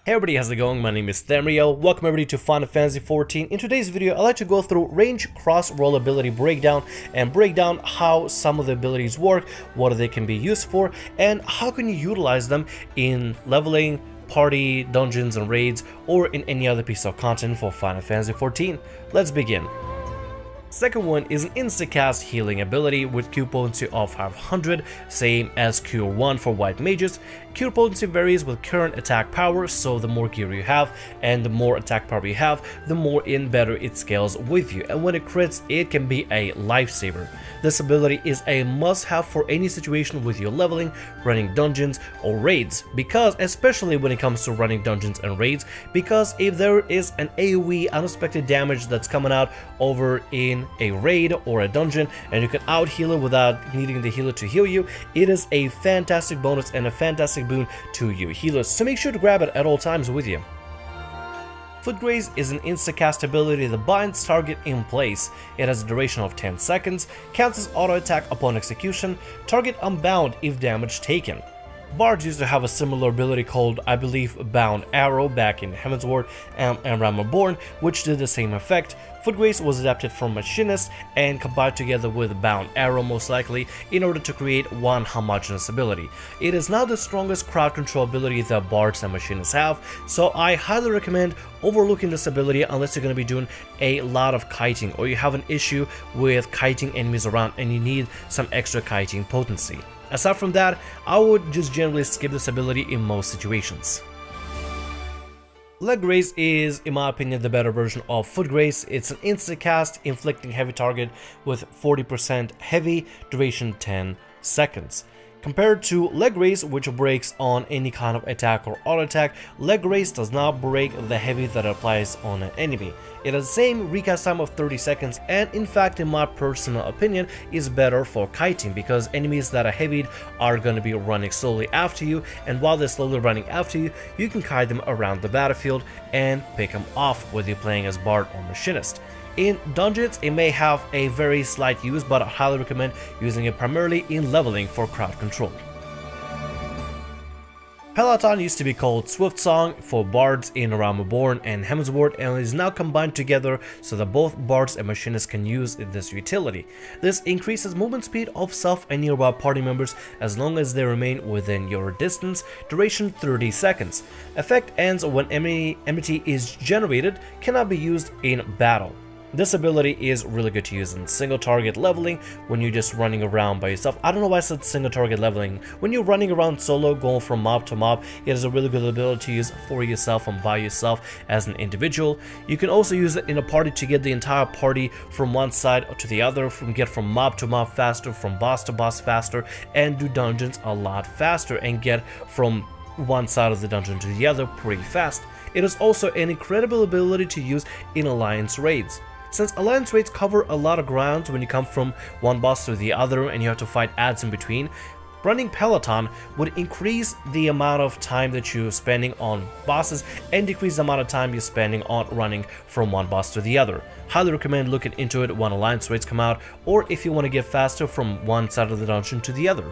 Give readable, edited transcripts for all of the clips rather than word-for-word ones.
Hey everybody, how's it going? My name is Themriel. Welcome everybody to Final Fantasy XIV. In today's video, I'd like to go through range cross role ability breakdown and break down how some of the abilities work, what they can be used for, and how can you utilize them in leveling, party, dungeons and raids, or in any other piece of content for Final Fantasy XIV. Let's begin. Second one is an insta-cast healing ability with Q potency of 500, same as Q1 for white mages. Q potency varies with current attack power, so the more gear you have and the more attack power you have, the more and better it scales with you, and when it crits, it can be a lifesaver. This ability is a must-have for any situation with your leveling, running dungeons or raids, because especially when it comes to running dungeons and raids, because if there is an AoE unexpected damage that's coming out over in a raid or a dungeon and you can out heal it without needing the healer to heal you, it is a fantastic bonus and a fantastic boon to your healers, so make sure to grab it at all times with you. Foot Graze is an insta-cast ability that binds target in place. It has a duration of 10 seconds, counts as auto attack upon execution, target unbound if damage taken. Bards used to have a similar ability called, I believe, Bound Arrow back in Heavensward and Realm Reborn, which did the same effect. Foot Graze was adapted from Machinist and combined together with Bound Arrow most likely in order to create one homogeneous ability. It is now the strongest crowd control ability that Bards and Machinists have, so I highly recommend overlooking this ability unless you're going to be doing a lot of kiting or you have an issue with kiting enemies around and you need some extra kiting potency. Aside from that, I would just generally skip this ability in most situations. Leg Graze is, in my opinion, the better version of Foot Graze. It's an instant cast, inflicting heavy target with 40% heavy, duration 10 seconds. Compared to Leg Graze, which breaks on any kind of attack or auto attack, Leg Graze does not break the heavy that applies on an enemy. It has the same recast time of 30 seconds and in fact, in my personal opinion, is better for kiting because enemies that are heavied are going to be running slowly after you, and while they're slowly running after you, you can kite them around the battlefield and pick them off whether you're playing as Bard or Machinist. In dungeons, it may have a very slight use, but I highly recommend using it primarily in leveling for crowd control. Pallasite used to be called Swift Song for Bards in Realm Reborn and Heavensward, and is now combined together so that both Bards and Machinists can use this utility. This increases movement speed of self and nearby party members as long as they remain within your distance, duration 30 seconds. Effect ends when enmity is generated, cannot be used in battle. This ability is really good to use in single target leveling when you're just running around by yourself. I don't know why I said single target leveling. When you're running around solo, going from mob to mob, it is a really good ability to use for yourself and by yourself as an individual. You can also use it in a party to get the entire party from one side to the other, get from mob to mob faster, from boss to boss faster, and do dungeons a lot faster and get from one side of the dungeon to the other pretty fast. It is also an incredible ability to use in alliance raids. Since alliance raids cover a lot of ground when you come from one boss to the other and you have to fight adds in between, running Peloton would increase the amount of time that you're spending on bosses and decrease the amount of time you're spending on running from one boss to the other. Highly recommend looking into it when alliance raids come out, or if you want to get faster from one side of the dungeon to the other.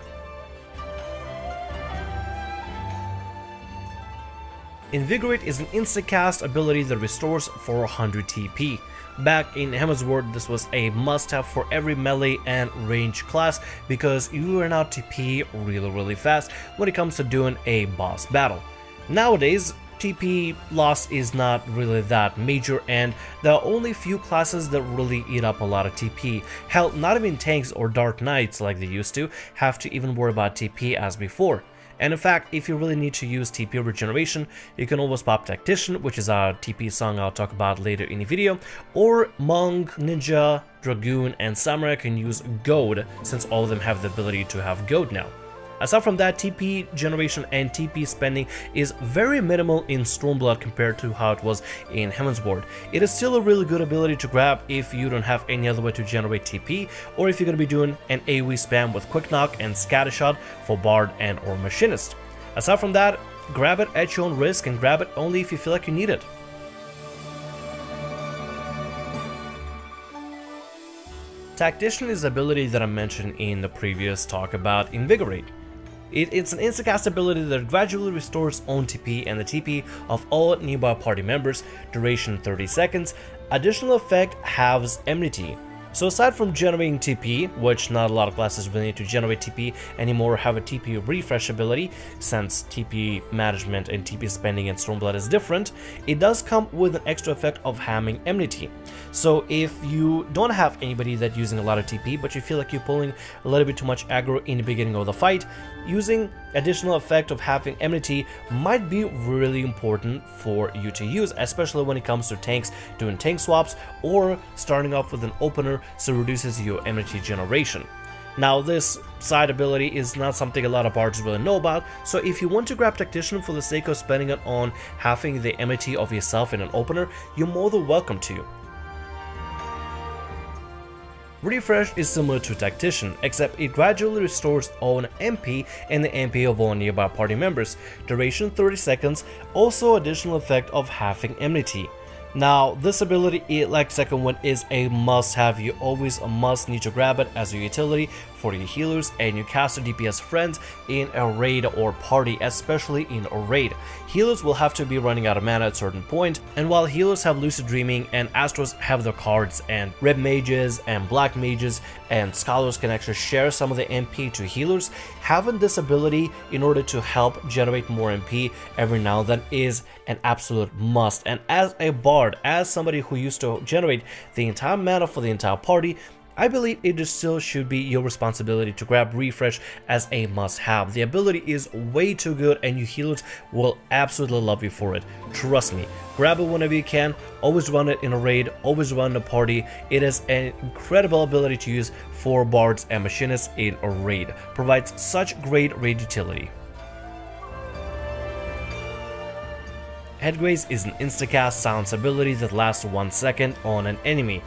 Invigorate is an insta-cast ability that restores 400 TP. Back in Heavensward, this was a must-have for every melee and range class because you run out TP really fast when it comes to doing a boss battle. Nowadays, TP loss is not really that major, and there are only few classes that really eat up a lot of TP. Hell, not even tanks or Dark Knights like they used to have to even worry about TP as before. And in fact, if you really need to use TP regeneration, you can always pop Tactician, which is a TP song I'll talk about later in the video, or Monk, Ninja, Dragoon, and Samurai can use Goad, since all of them have the ability to have Goad now. Aside from that, TP generation and TP spending is very minimal in Stormblood compared to how it was in Heavensward. It is still a really good ability to grab if you don't have any other way to generate TP, or if you're going to be doing an AoE spam with Quick Knock and Scattershot for Bard and or Machinist. Aside from that, grab it at your own risk and grab it only if you feel like you need it. Tactician is the ability that I mentioned in the previous talk about Invigorate. It's an instacast ability that gradually restores own TP and the TP of all nearby party members, duration 30 seconds. Additional effect halves enmity. So aside from generating TP, which not a lot of classes will need to generate TP anymore, have a TP refresh ability, since TP management and TP spending in Stormblood is different, it does come with an extra effect of hamming enmity. So if you don't have anybody that's using a lot of TP, but you feel like you're pulling a little bit too much aggro in the beginning of the fight, using additional effect of having enmity might be really important for you to use, especially when it comes to tanks doing tank swaps or starting off with an opener, so it reduces your enmity generation. Now this side ability is not something a lot of bards really know about, so if you want to grab Tactician for the sake of spending it on having the enmity of yourself in an opener, you're more than welcome to. Refresh is similar to Tactician, except it gradually restores own MP and the MP of all nearby party members, duration 30 seconds, also additional effect of halving enmity. Now this ability, like second one, is a must have. You always must need to grab it as your utility for your healers and your caster DPS friends in a raid or party, especially in a raid. Healers will have to be running out of mana at a certain point, and while healers have Lucid Dreaming and Astros have their cards, and Red Mages and Black Mages and Scholars can actually share some of the MP to healers, having this ability in order to help generate more MP every now and then is an absolute must. And as a bard, as somebody who used to generate the entire mana for the entire party, I believe it still should be your responsibility to grab Refresh as a must-have. The ability is way too good and you healers will absolutely love you for it. Trust me, grab it whenever you can, always run it in a raid, always run in a party. It is an incredible ability to use for bards and machinists in a raid. Provides such great raid utility. Headgraze is an instacast silence ability that lasts 1 second on an enemy.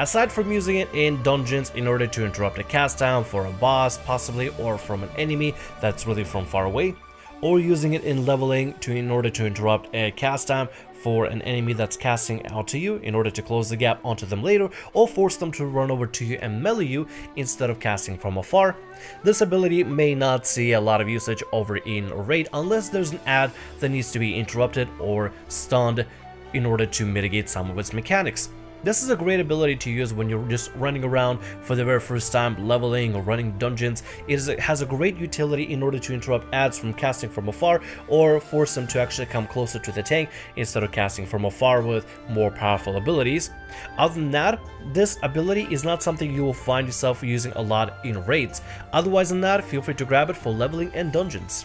Aside from using it in dungeons in order to interrupt a cast down for a boss possibly, or from an enemy that's really from far away, or using it in leveling in order to interrupt a cast down for an enemy that's casting out to you in order to close the gap onto them later, or force them to run over to you and melee you instead of casting from afar. This ability may not see a lot of usage over in a raid unless there's an ad that needs to be interrupted or stunned in order to mitigate some of its mechanics. This is a great ability to use when you're just running around for the very first time, leveling or running dungeons. It has a great utility in order to interrupt adds from casting from afar, or force them to actually come closer to the tank instead of casting from afar with more powerful abilities. Other than that, this ability is not something you will find yourself using a lot in raids. Otherwise than that, feel free to grab it for leveling and dungeons.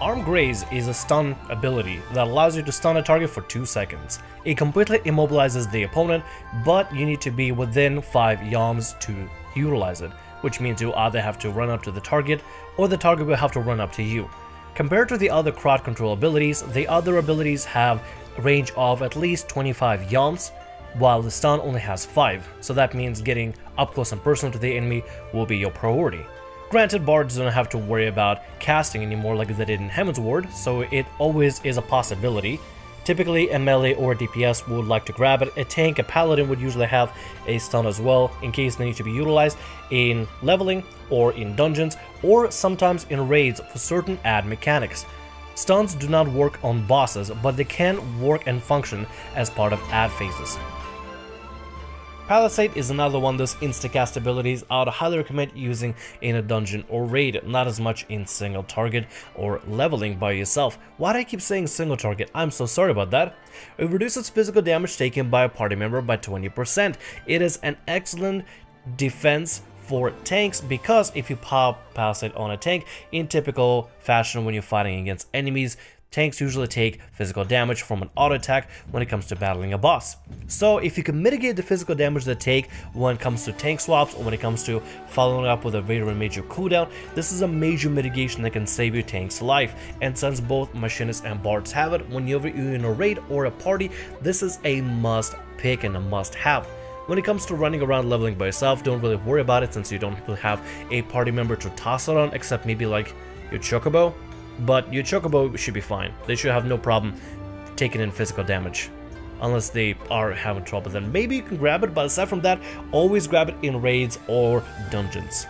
Arm Graze is a stun ability that allows you to stun a target for 2 seconds. It completely immobilizes the opponent, but you need to be within 5 yalms to utilize it, which means you either have to run up to the target or the target will have to run up to you. Compared to the other crowd control abilities, the other abilities have a range of at least 25 yalms, while the stun only has 5, so that means getting up close and personal to the enemy will be your priority. Granted, bards don't have to worry about casting anymore like they did in Heaven's Ward, so it always is a possibility. Typically, a melee or a DPS would like to grab it. A tank, a paladin would usually have a stun as well, in case they need to be utilized in leveling or in dungeons, or sometimes in raids for certain ad mechanics. Stuns do not work on bosses, but they can work and function as part of ad phases. Pallasite is another one of those instacast abilities I would highly recommend using in a dungeon or raid, not as much in single target or leveling by yourself. Why do I keep saying single target? I'm so sorry about that. It reduces physical damage taken by a party member by 20%. It is an excellent defense for tanks, because if you pop Pallasite on a tank in typical fashion when you're fighting against enemies, tanks usually take physical damage from an auto attack when it comes to battling a boss. So if you can mitigate the physical damage they take when it comes to tank swaps, or when it comes to following up with a very major cooldown, this is a major mitigation that can save your tank's life. And since both machinists and bards have it, whenever you're in a raid or a party, this is a must pick and a must have. When it comes to running around leveling by yourself, don't really worry about it, since you don't really have a party member to toss it on, except maybe like your Chocobo. But your Chocobo should be fine. They should have no problem taking in physical damage. Unless they are having trouble, then maybe you can grab it, but aside from that, always grab it in raids or dungeons.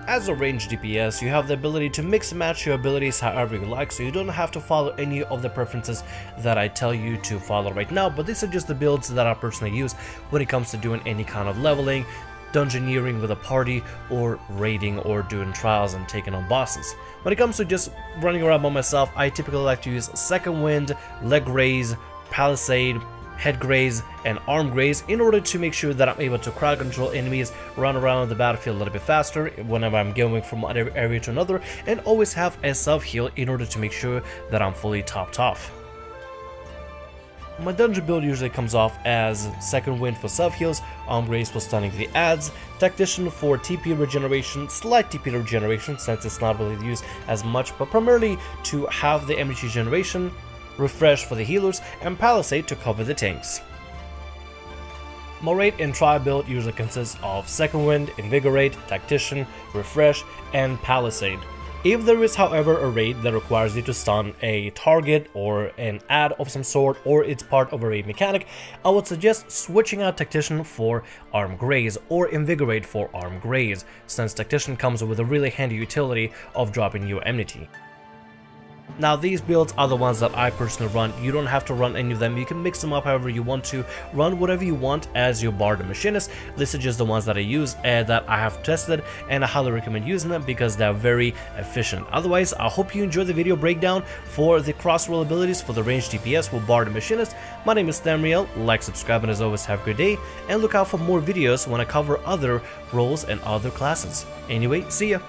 As a ranged DPS, you have the ability to mix and match your abilities however you like, so you don't have to follow any of the preferences that I tell you to follow right now, but these are just the builds that I personally use when it comes to doing any kind of leveling, dungeoneering with a party, or raiding or doing trials and taking on bosses. When it comes to just running around by myself, I typically like to use Second Wind, Leg Graze, Palisade, Head Graze, and Arm Graze in order to make sure that I'm able to crowd control enemies, run around the battlefield a little bit faster whenever I'm going from one area to another, and always have a self-heal in order to make sure that I'm fully topped off. My dungeon build usually comes off as Second Wind for self-heals, Arm Graze for stunning the adds, Tactician for TP regeneration, slight TP regeneration since it's not really used as much, but primarily to have the energy generation, Refresh for the healers, and Palisade to cover the tanks. My raid and trial build usually consists of Second Wind, Invigorate, Tactician, Refresh, and Palisade. If there is, however, a raid that requires you to stun a target or an ad of some sort, or it's part of a raid mechanic, I would suggest switching out Tactician for Arm Graze or Invigorate for Arm Graze, since Tactician comes with a really handy utility of dropping your enmity. Now these builds are the ones that I personally run. You don't have to run any of them, you can mix them up however you want to, run whatever you want as your Bard and Machinist. This is just the ones that I use and that I have tested, and I highly recommend using them because they're very efficient. Otherwise, I hope you enjoyed the video breakdown for the cross roll abilities for the ranged DPS with Bard and Machinist. My name is Thamriel, like, subscribe, and as always, have a good day, and look out for more videos when I cover other roles and other classes. Anyway, see ya!